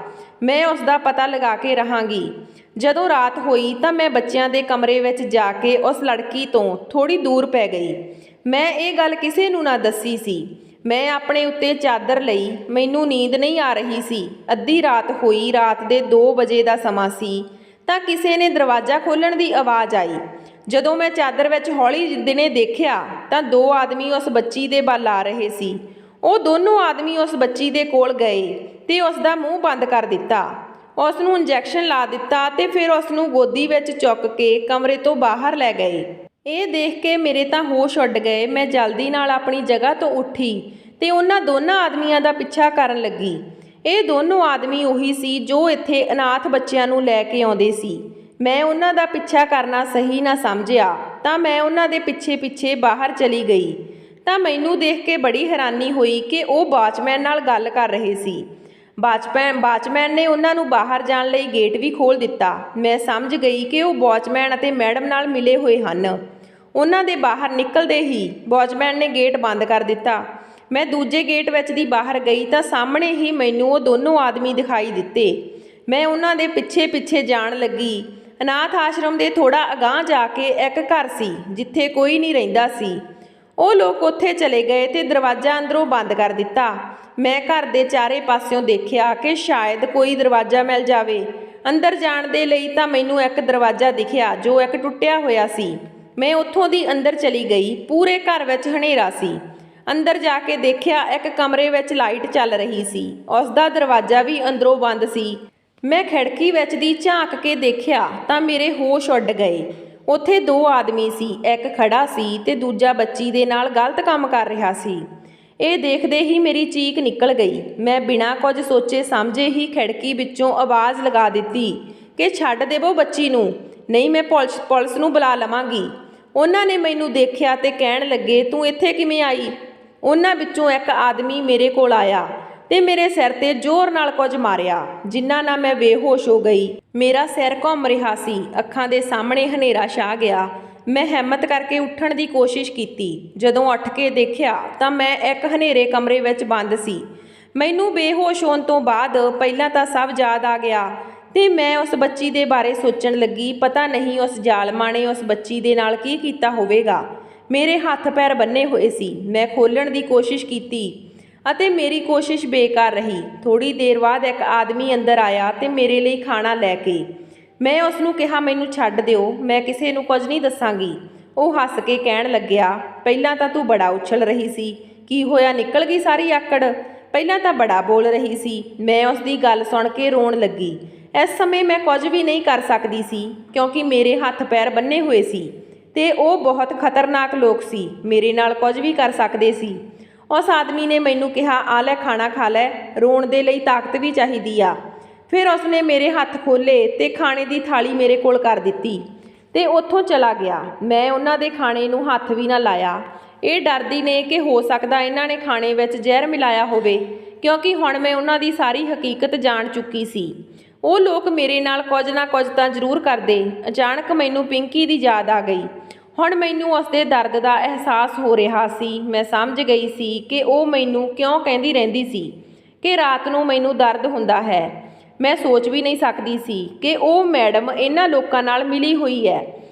ਮੈਂ ਉਸ ਦਾ ਪਤਾ ਲਗਾ ਕੇ ਰਹਾਂਗੀ। ਜਦੋਂ ਰਾਤ ਹੋਈ ਤਾਂ ਮੈਂ ਬੱਚਿਆਂ ਦੇ ਕਮਰੇ ਵਿੱਚ ਜਾ ਕੇ ਉਸ ਲੜਕੀ ਤੋਂ ਥੋੜੀ ਦੂਰ ਪੈ ਗਈ। ਮੈਂ ਇਹ ਗੱਲ ਕਿਸੇ ਨੂੰ ਨਾ ਦੱਸੀ ਸੀ। ਮੈਂ ਆਪਣੇ ਉੱਤੇ ਚਾਦਰ ਲਈ, ਮੈਨੂੰ ਨੀਂਦ ਨਹੀਂ ਆ ਰਹੀ ਸੀ। ਅੱਧੀ ਰਾਤ ਹੋਈ, ਰਾਤ ਦੇ 2 ਵਜੇ ਦਾ ਸਮਾਂ ਸੀ ਤਾਂ ਕਿਸੇ ਨੇ ਦਰਵਾਜ਼ਾ ਖੋਲ੍ਹਣ ਦੀ ਆਵਾਜ਼ ਆਈ। ਜਦੋਂ ਮੈਂ ਚਾਦਰ ਵਿੱਚ ਹੌਲੀ ਦਿਨੇ ਦੇਖਿਆ ਤਾਂ 2 ਆਦਮੀ ਉਸ ਬੱਚੀ ਦੇ ਵੱਲ ਆ ਰਹੇ ਸੀ। ਉਹ ਦੋਨੋਂ ਆਦਮੀ ਉਸ ਬੱਚੀ ਦੇ ਕੋਲ ਗਏ ਤੇ ਉਸ ਦਾ ਮੂੰਹ ਬੰਦ ਕਰ ਦਿੱਤਾ, ਉਸ ਨੂੰ ਇੰਜੈਕਸ਼ਨ ਲਾ ਦਿੱਤਾ ਤੇ ਫਿਰ ਉਸ ਨੂੰ ਗੋਦੀ ਵਿੱਚ ਚੁੱਕ ਕੇ ਕਮਰੇ ਤੋਂ ਬਾਹਰ ਲੈ ਗਏ। ਇਹ ਦੇਖ ਕੇ ਮੇਰੇ ਤਾਂ ਹੋਸ਼ ਉੱਡ ਗਏ। ਮੈਂ ਜਲਦੀ ਨਾਲ ਆਪਣੀ ਜਗ੍ਹਾ ਤੋਂ ਉੱਠੀ ਤੇ ਉਹਨਾਂ ਦੋਨਾਂ ਆਦਮੀਆਂ ਦਾ ਪਿੱਛਾ ਕਰਨ ਲੱਗੀ। ਇਹ ਦੋਨੋਂ ਆਦਮੀ ਉਹੀ ਸੀ ਜੋ ਇੱਥੇ ਅਨਾਥ ਬੱਚਿਆਂ ਨੂੰ ਲੈ ਕੇ ਆਉਂਦੇ ਸੀ। ਮੈਂ ਉਹਨਾਂ ਦਾ ਪਿੱਛਾ ਕਰਨਾ ਸਹੀ ਨਾ ਸਮਝਿਆ ਤਾਂ ਮੈਂ ਉਹਨਾਂ ਦੇ ਪਿੱਛੇ ਬਾਹਰ ਚਲੀ ਗਈ ਤਾਂ ਮੈਨੂੰ ਦੇਖ ਕੇ ਬੜੀ ਹੈਰਾਨੀ ਹੋਈ ਕਿ ਉਹ ਵਾਚਮੈਨ ਨਾਲ ਗੱਲ ਕਰ ਰਹੇ ਸੀ। ਵਾਚਮੈਨ ਨੇ ਉਹਨਾਂ ਨੂੰ ਬਾਹਰ ਜਾਣ ਲਈ ਗੇਟ ਵੀ ਖੋਲ੍ਹ ਦਿੱਤਾ। ਮੈਂ ਸਮਝ ਗਈ ਕਿ ਉਹ ਵਾਚਮੈਨ ਅਤੇ ਮੈਡਮ ਨਾਲ ਮਿਲੇ ਹੋਏ ਹਨ। ਉਹਨਾਂ ਦੇ ਬਾਹਰ ਨਿਕਲਦੇ ਹੀ ਵਾਚਮੈਨ ਨੇ ਗੇਟ ਬੰਦ ਕਰ ਦਿੱਤਾ। ਮੈਂ ਦੂਜੇ ਗੇਟ ਵਿੱਚ ਦੀ ਬਾਹਰ ਗਈ ਤਾਂ ਸਾਹਮਣੇ ਹੀ ਮੈਨੂੰ ਉਹ ਦੋਨੋਂ ਆਦਮੀ ਦਿਖਾਈ ਦਿੱਤੇ। ਮੈਂ ਉਹਨਾਂ ਦੇ ਪਿੱਛੇ ਜਾਣ ਲੱਗੀ। ਅਨਾਥ ਆਸ਼ਰਮ ਦੇ ਥੋੜਾ ਅਗਾਂਹ ਜਾ ਕੇ ਇੱਕ ਘਰ ਸੀ ਜਿੱਥੇ ਕੋਈ ਨਹੀਂ ਰਹਿੰਦਾ ਸੀ। ਉਹ ਲੋਕ ਉੱਥੇ ਚਲੇ ਗਏ ਤੇ ਦਰਵਾਜ਼ਾ ਅੰਦਰੋਂ ਬੰਦ ਕਰ ਦਿੱਤਾ। ਮੈਂ ਘਰ ਦੇ ਚਾਰੇ ਪਾਸਿਓਂ ਦੇਖਿਆ ਕਿ ਸ਼ਾਇਦ ਕੋਈ ਦਰਵਾਜ਼ਾ ਮਿਲ ਜਾਵੇ। ਅੰਦਰ ਜਾਣ ਦੇ ਲਈ ਤਾਂ ਮੈਨੂੰ ਇੱਕ ਦਰਵਾਜ਼ਾ ਦਿਖਿਆ ਜੋ ਇੱਕ ਟੁੱਟਿਆ ਹੋਇਆ ਸੀ। ਮੈਂ ਉੱਥੋਂ ਦੀ ਅੰਦਰ ਚਲੀ ਗਈ। ਪੂਰੇ ਘਰ ਵਿੱਚ ਹਨੇਰਾ ਸੀ। ਅੰਦਰ ਜਾ ਕੇ ਦੇਖਿਆ ਇੱਕ ਕਮਰੇ ਵਿੱਚ ਲਾਈਟ ਚੱਲ ਰਹੀ ਸੀ। ਉਸ ਦਾ ਦਰਵਾਜ਼ਾ ਵੀ ਅੰਦਰੋਂ ਬੰਦ ਸੀ। ਮੈਂ ਖਿੜਕੀ ਵਿੱਚ ਦੀ ਝਾਂਕ ਕੇ ਦੇਖਿਆ ਤਾਂ ਮੇਰੇ ਹੋਸ਼ ਉੱਡ ਗਏ। ਉੱਥੇ 2 ਆਦਮੀ ਸੀ, ਇੱਕ ਖੜਾ ਸੀ ਤੇ ਦੂਜਾ ਬੱਚੀ ਦੇ ਨਾਲ ਗਲਤ ਕੰਮ ਕਰ ਰਿਹਾ ਸੀ। ਇਹ ਦੇਖਦੇ ਹੀ ਮੇਰੀ ਚੀਕ ਨਿਕਲ ਗਈ। ਮੈਂ ਬਿਨਾਂ ਕੁਝ ਸੋਚੇ ਸਮਝੇ ਹੀ ਖਿੜਕੀ ਵਿੱਚੋਂ ਆਵਾਜ਼ ਲਗਾ ਦਿੱਤੀ ਕਿ ਛੱਡ ਦੇਵੋ ਬੱਚੀ ਨੂੰ, ਨਹੀਂ ਮੈਂ ਪੁਲਿਸ ਨੂੰ ਬੁਲਾ ਲਵਾਂਗੀ। ਉਹਨਾਂ ਨੇ ਮੈਨੂੰ ਦੇਖਿਆ ਤੇ ਕਹਿਣ ਲੱਗੇ, ਤੂੰ ਇੱਥੇ ਕਿਵੇਂ ਆਈ? ਉਹਨਾਂ ਵਿੱਚੋਂ ਇੱਕ ਆਦਮੀ ਮੇਰੇ ਕੋਲ ਆਇਆ ਤੇ ਮੇਰੇ ਸਿਰ ਤੇ ਜ਼ੋਰ ਨਾਲ ਕੁਝ ਮਾਰਿਆ, ਜਿੰਨਾਂ ਨਾਲ ਮੈਂ ਬੇਹੋਸ਼ ਹੋ ਗਈ। ਮੇਰਾ ਸਿਰ ਘੁੰਮ ਰਿਹਾ ਸੀ, ਅੱਖਾਂ ਦੇ ਸਾਹਮਣੇ ਹਨੇਰਾ ਛਾ ਗਿਆ। ਮੈਂ ਹਿੰਮਤ ਕਰਕੇ ਉੱਠਣ ਦੀ ਕੋਸ਼ਿਸ਼ ਕੀਤੀ। ਜਦੋਂ ਉੱਠ ਕੇ ਦੇਖਿਆ ਤਾਂ ਮੈਂ ਇੱਕ ਹਨੇਰੇ ਕਮਰੇ ਵਿੱਚ ਬੰਦ ਸੀ। ਮੈਨੂੰ ਬੇਹੋਸ਼ ਹੋਣ ਤੋਂ ਬਾਅਦ ਪਹਿਲਾਂ ਤਾਂ ਸਭ ਯਾਦ ਆ ਗਿਆ ਤੇ ਮੈਂ ਉਸ ਬੱਚੀ ਦੇ ਬਾਰੇ ਸੋਚਣ ਲੱਗੀ, ਪਤਾ ਨਹੀਂ ਉਸ ਜ਼ਾਲਮਾਂ ਨੇ ਉਸ ਬੱਚੀ ਦੇ ਨਾਲ ਕੀ ਕੀਤਾ ਹੋਵੇਗਾ। ਮੇਰੇ ਹੱਥ ਪੈਰ ਬੰਨੇ ਹੋਏ ਸੀ। ਮੈਂ ਖੋਲ੍ਹਣ ਦੀ ਕੋਸ਼ਿਸ਼ ਕੀਤੀ ਅਤੇ ਮੇਰੀ ਕੋਸ਼ਿਸ਼ ਬੇਕਾਰ ਰਹੀ। ਥੋੜੀ ਦੇਰ ਬਾਅਦ ਇੱਕ ਆਦਮੀ ਅੰਦਰ ਆਇਆ ਤੇ ਮੇਰੇ ਲਈ ਖਾਣਾ ਲੈ ਕੇ। ਮੈਂ ਉਸ ਨੂੰ ਕਿਹਾ, ਮੈਨੂੰ ਛੱਡ ਦਿਓ, ਮੈਂ ਕਿਸੇ ਨੂੰ ਕੁਝ ਨਹੀਂ ਦੱਸਾਂਗੀ। ਉਹ ਹੱਸ ਕੇ ਕਹਿਣ ਲੱਗਿਆ, ਪਹਿਲਾਂ ਤਾਂ ਤੂੰ ਬੜਾ ਉਛਲ ਰਹੀ ਸੀ, ਕੀ ਹੋਇਆ, ਨਿਕਲ ਗਈ ਸਾਰੀ ਆਕੜ? ਪਹਿਲਾਂ ਤਾਂ ਬੜਾ ਬੋਲ ਰਹੀ ਸੀ। ਮੈਂ ਉਸ ਦੀ ਗੱਲ ਸੁਣ ਕੇ ਰੋਣ ਲੱਗੀ। ਇਸ ਸਮੇਂ ਮੈਂ ਕੁਝ ਵੀ ਨਹੀਂ ਕਰ ਸਕਦੀ ਸੀ ਕਿਉਂਕਿ ਮੇਰੇ ਹੱਥ ਪੈਰ ਬੰਨੇ ਹੋਏ ਸੀ ਤੇ ਉਹ ਬਹੁਤ ਖਤਰਨਾਕ ਲੋਕ ਸੀ, ਮੇਰੇ ਨਾਲ ਕੁਝ ਵੀ ਕਰ ਸਕਦੇ ਸੀ। ਉਸ ਆਦਮੀ ਨੇ ਮੈਨੂੰ ਕਿਹਾ, ਆ ਲੈ ਖਾਣਾ ਖਾ ਲੈ, ਰੋਣ ਦੇ ਲਈ ਤਾਕਤ ਵੀ ਚਾਹੀਦੀ ਆ। ਫਿਰ ਉਸਨੇ ਮੇਰੇ ਹੱਥ ਖੋਲ੍ਹੇ ਤੇ ਖਾਣੇ ਦੀ ਥਾਲੀ ਮੇਰੇ ਕੋਲ ਕਰ ਦਿੱਤੀ ਤੇ ਉੱਥੋਂ ਚਲਾ ਗਿਆ। ਮੈਂ ਉਹਨਾਂ ਦੇ ਖਾਣੇ ਨੂੰ ਹੱਥ ਵੀ ਨਾ ਲਾਇਆ। ਇਹ ਡਰਦੀ ਨੇ ਕਿ ਹੋ ਸਕਦਾ ਇਹਨਾਂ ਨੇ ਖਾਣੇ ਵਿੱਚ ਜ਼ਹਿਰ ਮਿਲਾਇਆ ਹੋਵੇ, ਕਿਉਂਕਿ ਹੁਣ ਮੈਂ ਉਹਨਾਂ ਦੀ ਸਾਰੀ ਹਕੀਕਤ ਜਾਣ ਚੁੱਕੀ ਸੀ। ਉਹ ਲੋਕ ਮੇਰੇ ਨਾਲ ਕੁਝ ਨਾ ਕੁਝ ਤਾਂ ਜ਼ਰੂਰ ਕਰਦੇ। ਅਚਾਨਕ ਮੈਨੂੰ ਪਿੰਕੀ ਦੀ ਯਾਦ ਆ ਗਈ। ਹੁਣ ਮੈਨੂੰ ਉਸਦੇ ਦਰਦ ਦਾ ਅਹਿਸਾਸ ਹੋ ਰਿਹਾ ਸੀ। ਮੈਂ ਸਮਝ ਗਈ ਸੀ ਕਿ ਉਹ ਮੈਨੂੰ ਕਿਉਂ ਕਹਿੰਦੀ ਰਹਿੰਦੀ ਸੀ ਕਿ ਰਾਤ ਨੂੰ ਮੈਨੂੰ ਦਰਦ ਹੁੰਦਾ ਹੈ। ਮੈਂ ਸੋਚ ਵੀ ਨਹੀਂ ਸਕਦੀ ਸੀ ਕਿ ਉਹ ਮੈਡਮ ਇਹਨਾਂ ਲੋਕਾਂ ਨਾਲ ਮਿਲੀ ਹੋਈ ਹੈ।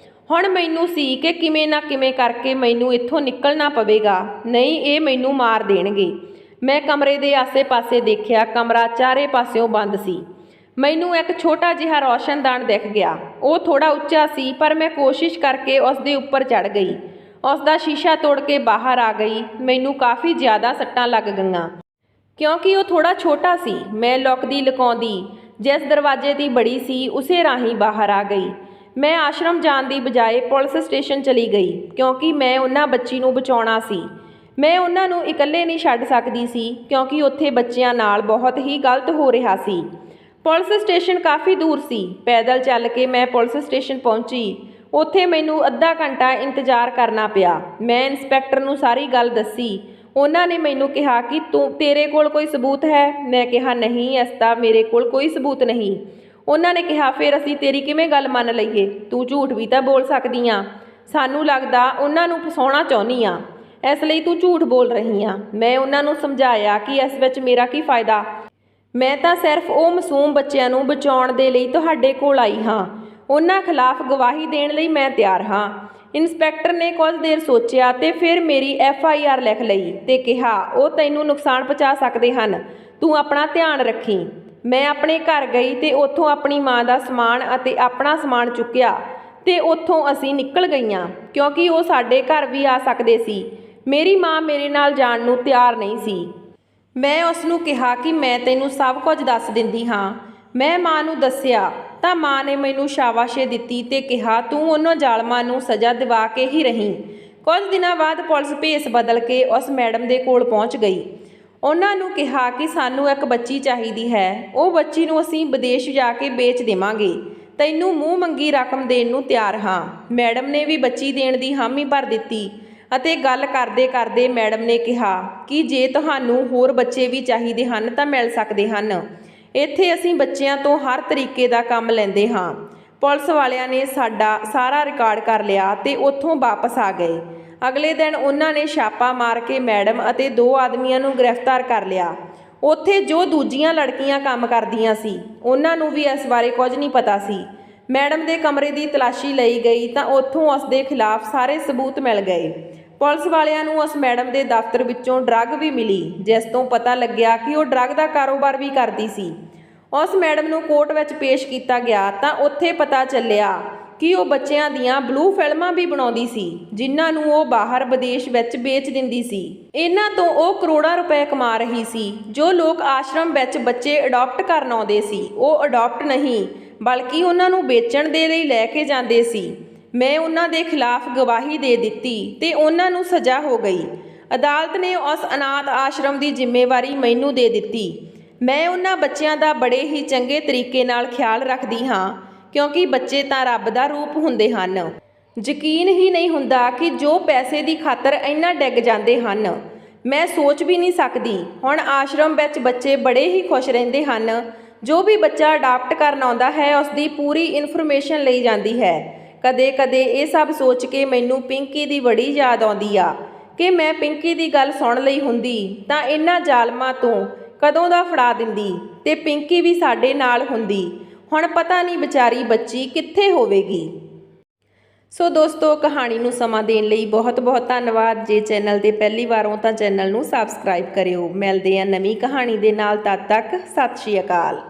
ਹੁਣ ਮੈਨੂੰ ਸੀ ਕਿ ਕਿਵੇਂ ਨਾ ਕਿਵੇਂ ਕਰਕੇ ਮੈਨੂੰ ਇੱਥੋਂ ਨਿਕਲਣਾ ਪਵੇਗਾ, ਨਹੀਂ ਇਹ ਮੈਨੂੰ ਮਾਰ ਦੇਣਗੇ। ਮੈਂ ਕਮਰੇ ਦੇ ਆਸੇ-ਪਾਸੇ ਦੇਖਿਆ। ਕਮਰਾ ਚਾਰੇ ਪਾਸਿਓਂ ਬੰਦ ਸੀ। ਮੈਨੂੰ ਇੱਕ ਛੋਟਾ ਜਿਹਾ ਰੌਸ਼ਨਦਾਨ ਦਿਖ ਗਿਆ। ਉਹ ਥੋੜਾ ਉੱਚਾ ਸੀ ਪਰ ਮੈਂ ਕੋਸ਼ਿਸ਼ ਕਰਕੇ ਉਸ ਦੇ ਉੱਪਰ ਚੜ੍ਹ ਗਈ। ਉਸ ਦਾ ਸ਼ੀਸ਼ਾ ਤੋੜ ਕੇ ਬਾਹਰ ਆ ਗਈ। ਮੈਨੂੰ ਕਾਫੀ ਜ਼ਿਆਦਾ ਸੱਟਾਂ ਲੱਗ ਗਈਆਂ ਕਿਉਂਕਿ ਉਹ ਥੋੜਾ ਛੋਟਾ ਸੀ। ਮੈਂ ਲੁਕਦੀ ਲੁਕਾਉਂਦੀ ਜਿਸ ਦਰਵਾਜ਼ੇ ਦੀ ਬੜੀ ਸੀ ਉਸੇ ਰਾਹੀਂ ਬਾਹਰ ਆ ਗਈ। ਮੈਂ ਆਸ਼ਰਮ ਜਾਣ ਦੀ ਬਜਾਏ ਪੁਲਿਸ ਸਟੇਸ਼ਨ ਚਲੀ ਗਈ ਕਿਉਂਕਿ ਮੈਂ ਉਹਨਾਂ ਬੱਚੀ ਨੂੰ ਬਚਾਉਣਾ ਸੀ। ਮੈਂ ਉਹਨਾਂ ਨੂੰ ਇਕੱਲੇ ਨਹੀਂ ਛੱਡ ਸਕਦੀ ਸੀ ਕਿਉਂਕਿ ਉੱਥੇ ਬੱਚਿਆਂ ਨਾਲ ਬਹੁਤ ਹੀ ਗਲਤ ਹੋ ਰਿਹਾ ਸੀ। ਪੁਲਿਸ ਸਟੇਸ਼ਨ ਕਾਫੀ ਦੂਰ ਸੀ। ਪੈਦਲ ਚੱਲ ਕੇ ਮੈਂ ਪੁਲਿਸ ਸਟੇਸ਼ਨ ਪਹੁੰਚੀ। ਉੱਥੇ ਮੈਨੂੰ ਅੱਧਾ ਘੰਟਾ ਇੰਤਜ਼ਾਰ ਕਰਨਾ ਪਿਆ। ਮੈਂ ਇੰਸਪੈਕਟਰ ਨੂੰ ਸਾਰੀ ਗੱਲ ਦੱਸੀ। ਉਹਨਾਂ ਨੇ ਮੈਨੂੰ ਕਿਹਾ ਕਿ ਤੇਰੇ ਕੋਲ ਕੋਈ ਸਬੂਤ ਹੈ? ਮੈਂ ਕਿਹਾ, ਨਹੀਂ, ਇਸ ਦਾ ਮੇਰੇ ਕੋਲ ਕੋਈ ਸਬੂਤ ਨਹੀਂ। ਉਹਨਾਂ ਨੇ ਕਿਹਾ, ਫਿਰ ਅਸੀਂ ਤੇਰੀ ਕਿਵੇਂ ਗੱਲ ਮੰਨ ਲਈਏ? ਤੂੰ ਝੂਠ ਵੀ ਤਾਂ ਬੋਲ ਸਕਦੀ ਆ। ਸਾਨੂੰ ਲੱਗਦਾ ਉਹਨਾਂ ਨੂੰ ਫਸਾਉਣਾ ਚਾਹੁੰਦੀ ਆ, ਇਸ ਲਈ ਤੂੰ ਝੂਠ ਬੋਲ ਰਹੀ ਆ। ਮੈਂ ਉਹਨਾਂ ਨੂੰ ਸਮਝਾਇਆ ਕਿ ਇਸ ਵਿੱਚ ਮੇਰਾ ਕੀ ਫਾਇਦਾ, ਮੈਂ ਤਾਂ ਸਿਰਫ ਉਹ ਮਾਸੂਮ ਬੱਚਿਆਂ ਨੂੰ ਬਚਾਉਣ ਦੇ ਲਈ ਤੁਹਾਡੇ ਕੋਲ ਆਈ ਹਾਂ। ਉਹਨਾਂ ਖਿਲਾਫ ਗਵਾਹੀ ਦੇਣ ਲਈ ਮੈਂ ਤਿਆਰ ਹਾਂ। ਇੰਸਪੈਕਟਰ ਨੇ ਕੁਝ ਦੇਰ ਸੋਚਿਆ ਤੇ ਫਿਰ ਮੇਰੀ FIR ਲਿਖ ਲਈ ਤੇ ਕਿਹਾ, ਉਹ ਤੈਨੂੰ ਨੁਕਸਾਨ ਪਹੁੰਚਾ ਸਕਦੇ ਹਨ, ਤੂੰ ਆਪਣਾ ਧਿਆਨ ਰੱਖੀ। ਮੈਂ ਆਪਣੇ ਘਰ ਗਈ ਤੇ ਉੱਥੋਂ ਆਪਣੀ ਮਾਂ ਦਾ ਸਮਾਨ ਅਤੇ ਆਪਣਾ ਸਮਾਨ ਚੁੱਕਿਆ ਤੇ ਉੱਥੋਂ ਅਸੀਂ ਨਿਕਲ ਗਈਆਂ ਕਿਉਂਕਿ ਉਹ ਸਾਡੇ ਘਰ ਵੀ ਆ ਸਕਦੇ ਸੀ। ਮੇਰੀ ਮਾਂ ਮੇਰੇ ਨਾਲ ਜਾਣ ਨੂੰ ਤਿਆਰ ਨਹੀਂ ਸੀ। ਮੈਂ ਉਸ ਨੂੰ ਕਿਹਾ ਕਿ ਮੈਂ ਤੈਨੂੰ ਸਭ ਕੁਝ ਦੱਸ ਦਿੰਦੀ ਹਾਂ। ਮੈਂ ਮਾਂ ਨੂੰ ਦੱਸਿਆ ਤਾਂ ਮਾਂ ਨੇ ਮੈਨੂੰ ਸ਼ਾਬਾਸ਼ੇ ਦਿੱਤੀ ਤੇ ਕਿਹਾ, ਤੂੰ ਉਹਨਾਂ ਜ਼ਾਲਮਾਂ ਨੂੰ ਸਜ਼ਾ ਦਿਵਾ ਕੇ ਹੀ ਰਹੀਂ। ਕੁਝ ਦਿਨਾਂ ਬਾਅਦ ਪੁਲਿਸ ਭੇਸ ਬਦਲ ਕੇ ਉਸ ਮੈਡਮ ਦੇ ਕੋਲ ਪਹੁੰਚ ਗਈ। ਉਹਨਾਂ ਨੂੰ ਕਿਹਾ ਕਿ ਸਾਨੂੰ ਇੱਕ ਬੱਚੀ ਚਾਹੀਦੀ ਹੈ। ਉਹ ਬੱਚੀ ਨੂੰ ਅਸੀਂ ਵਿਦੇਸ਼ ਜਾ ਕੇ ਵੇਚ ਦੇਵਾਂਗੇ। ਤੈਨੂੰ ਮੂੰਹ ਮੰਗੀ ਰਕਮ ਦੇਣ ਨੂੰ ਤਿਆਰ ਹਾਂ। ਮੈਡਮ ਨੇ ਵੀ ਬੱਚੀ ਦੇਣ ਦੀ ਹਾਮੀ ਭਰ ਦਿੱਤੀ ਅਤੇ ਗੱਲ ਕਰਦੇ ਕਰਦੇ ਮੈਡਮ ਨੇ ਕਿਹਾ ਕਿ ਜੇ ਤੁਹਾਨੂੰ ਹੋਰ ਬੱਚੇ ਵੀ ਚਾਹੀਦੇ ਹਨ ਤਾਂ ਮਿਲ ਸਕਦੇ ਹਨ। ਇੱਥੇ ਅਸੀਂ ਬੱਚਿਆਂ ਤੋਂ ਹਰ ਤਰੀਕੇ ਦਾ ਕੰਮ ਲੈਂਦੇ ਹਾਂ। ਪੁਲਿਸ ਵਾਲਿਆਂ ਨੇ ਸਾਡਾ ਸਾਰਾ ਰਿਕਾਰਡ ਕਰ ਲਿਆ ਤੇ ਉੱਥੋਂ ਵਾਪਸ ਆ ਗਏ। ਅਗਲੇ ਦਿਨ ਉਹਨਾਂ ਨੇ ਛਾਪਾ ਮਾਰ ਕੇ ਮੈਡਮ ਅਤੇ 2 ਆਦਮੀਆਂ ਨੂੰ ਗ੍ਰਿਫਤਾਰ ਕਰ ਲਿਆ। ਉੱਥੇ ਜੋ ਦੂਜੀਆਂ ਲੜਕੀਆਂ ਕੰਮ ਕਰਦੀਆਂ ਸੀ ਉਹਨਾਂ ਨੂੰ ਵੀ ਇਸ ਬਾਰੇ ਕੁਝ ਨਹੀਂ ਪਤਾ ਸੀ। ਮੈਡਮ ਦੇ ਕਮਰੇ ਦੀ ਤਲਾਸ਼ੀ ਲਈ ਗਈ ਤਾਂ ਉੱਥੋਂ ਉਸ ਦੇ ਖਿਲਾਫ ਸਾਰੇ ਸਬੂਤ ਮਿਲ ਗਏ। ਪੁਲਿਸ ਵਾਲਿਆਂ ਨੂੰ ਉਸ ਮੈਡਮ ਦੇ ਦਫ਼ਤਰ ਵਿੱਚੋਂ ਡਰੱਗ ਵੀ ਮਿਲੀ, ਜਿਸ ਤੋਂ ਪਤਾ ਲੱਗਿਆ ਕਿ ਉਹ ਡਰੱਗ ਦਾ ਕਾਰੋਬਾਰ ਵੀ ਕਰਦੀ ਸੀ। ਉਸ ਮੈਡਮ ਨੂੰ ਕੋਰਟ ਵਿੱਚ ਪੇਸ਼ ਕੀਤਾ ਗਿਆ ਤਾਂ ਉੱਥੇ ਪਤਾ ਚੱਲਿਆ ਕਿ ਉਹ ਬੱਚਿਆਂ ਦੀਆਂ ਬਲੂ ਫਿਲਮਾਂ ਵੀ ਬਣਾਉਂਦੀ ਸੀ ਜਿਨ੍ਹਾਂ ਨੂੰ ਉਹ ਬਾਹਰ ਵਿਦੇਸ਼ ਵਿੱਚ ਵੇਚ ਦਿੰਦੀ ਸੀ। ਇਹਨਾਂ ਤੋਂ ਉਹ ਕਰੋੜਾਂ ਰੁਪਏ ਕਮਾ ਰਹੀ ਸੀ। ਜੋ ਲੋਕ ਆਸ਼ਰਮ ਵਿੱਚ ਬੱਚੇ ਅਡਾਪਟ ਕਰਨ ਆਉਂਦੇ ਸੀ ਉਹ ਅਡਾਪਟ ਨਹੀਂ ਬਲਕਿ ਉਹਨਾਂ ਨੂੰ ਵੇਚਣ ਦੇ ਲਈ ਲੈ ਕੇ ਜਾਂਦੇ ਸੀ। ਮੈਂ ਉਹਨਾਂ ਦੇ ਖਿਲਾਫ ਗਵਾਹੀ ਦੇ ਦਿੱਤੀ ਤੇ ਉਹਨਾਂ ਨੂੰ ਸਜ਼ਾ ਹੋ ਗਈ। ਅਦਾਲਤ ਨੇ ਉਸ ਅਨਾਥ ਆਸ਼ਰਮ ਦੀ ਜ਼ਿੰਮੇਵਾਰੀ ਮੈਨੂੰ ਦੇ ਦਿੱਤੀ। ਮੈਂ ਉਹਨਾਂ ਬੱਚਿਆਂ ਦਾ ਬੜੇ ਹੀ ਚੰਗੇ ਤਰੀਕੇ ਨਾਲ ਖਿਆਲ ਰੱਖਦੀ ਹਾਂ ਕਿਉਂਕਿ ਬੱਚੇ ਤਾਂ ਰੱਬ ਦਾ ਰੂਪ ਹੁੰਦੇ ਹਨ। ਯਕੀਨ ਹੀ ਨਹੀਂ ਹੁੰਦਾ ਕਿ ਜੋ ਪੈਸੇ ਦੀ ਖਾਤਰ ਇੰਨਾ ਡਿੱਗ ਜਾਂਦੇ ਹਨ। ਮੈਂ ਸੋਚ ਵੀ ਨਹੀਂ ਸਕਦੀ। ਹੁਣ ਆਸ਼ਰਮ ਵਿੱਚ ਬੱਚੇ ਬੜੇ ਹੀ ਖੁਸ਼ ਰਹਿੰਦੇ ਹਨ। ਜੋ ਵੀ ਬੱਚਾ ਅਡਾਪਟ ਕਰਨ ਆਉਂਦਾ ਹੈ ਉਸ ਦੀ ਪੂਰੀ ਇਨਫੋਰਮੇਸ਼ਨ ਲਈ ਜਾਂਦੀ ਹੈ। ਕਦੇ ਕਦੇ ਇਹ ਸਭ ਸੋਚ ਕੇ ਮੈਨੂੰ ਪਿੰਕੀ ਦੀ ਬੜੀ ਯਾਦ ਆਉਂਦੀ ਆ ਕਿ ਮੈਂ ਪਿੰਕੀ ਦੀ ਗੱਲ ਸੁਣ ਲਈ ਹੁੰਦੀ ਤਾਂ ਇਹਨਾਂ ਜ਼ਾਲਮਾਂ ਤੋਂ ਕਦੋਂ ਦਾ ਫੜਾ ਦਿੰਦੀ ਤੇ ਪਿੰਕੀ ਵੀ ਸਾਡੇ ਨਾਲ ਹੁੰਦੀ। ਹੁਣ ਪਤਾ ਨਹੀਂ ਵਿਚਾਰੀ ਬੱਚੀ ਕਿੱਥੇ ਹੋਵੇਗੀ। ਸੋ ਦੋਸਤੋ, ਕਹਾਣੀ ਨੂੰ ਸਮਾਂ ਦੇਣ ਲਈ ਬਹੁਤ ਬਹੁਤ ਧੰਨਵਾਦ। ਜੇ ਚੈਨਲ ਤੇ ਪਹਿਲੀ ਵਾਰ ਹੋ ਤਾਂ ਚੈਨਲ ਨੂੰ ਸਬਸਕ੍ਰਾਈਬ ਕਰਿਓ। ਮਿਲਦੇ ਹਾਂ ਨਵੀਂ ਕਹਾਣੀ ਦੇ ਨਾਲ। ਤਦ ਤੱਕ ਸਤਿ ਸ਼੍ਰੀ ਅਕਾਲ।